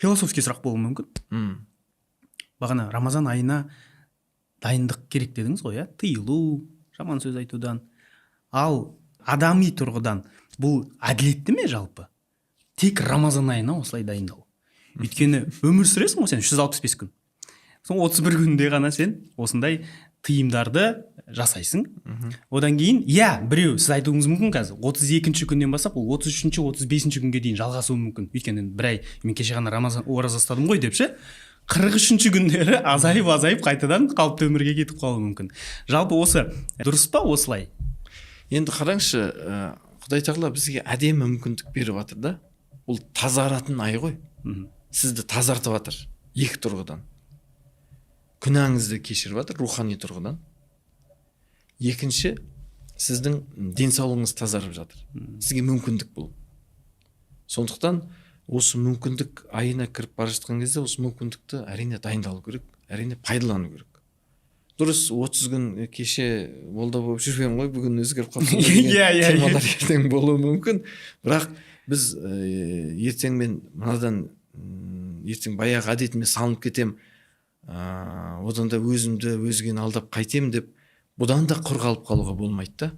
философский сұрақ болуы мүмкін. Бағана Рамазан айына дайындық керек дедіңіз ғой, иә? Тыйылу, жаман сөз айтудан. Ал адами тұрғыдан бұл әділетті ме жалпы? Тек Рамазан айына осылай дайындалу. Өйткені өмір сүресің ғой сен 365 күн. Соң 31 күнде ғана сен осындай тыйымдарды жасайсың. Одан кейін, біреу сіз айтуыңыз мүмкін қазір 32-ші күннен бастап ол 33-ші, 35-ші күнге дейін жалғасуы мүмкін. Өйткені бір ай мен кеше ғана Рамазан ораза ұстадым ғой деп ше. 43-ші күндері азайып қайтадан қалыпты өмірге кетіп қалуы мүмкін. Жалпы осы дұрыс па осылай? Енді қараңызшы, Құдай тағала бізге әдемі мүмкіндік беріп жатыр да. Ол тазаратын ай ғой. Сізді тазартып жатыр екі тұрғыдан. Күнәңізді кешіріп жатыр рухани тұрғыдан. Екінші, сіздің денсаулығыңыз тазарып жатыр. Сізге мүмкіндік бұл. Сондықтан осы мүмкіндік айына кіріп бара жатқан кезде осы мүмкіндікті әрине дайындалу керек, әрине пайдалану керек. Дұрыс, 30 күн кеше молда болып жүрген ғой, бүгін өзгеріп қалсын деген темалар ертең болуы мүмкін. Бірақ біз ертең мен мынадан ертең баяғы әдетіме салынып кетем, одан да өзімді өзгені алдап қайтем деп бұдан да құр қалып қалуға болмайды да.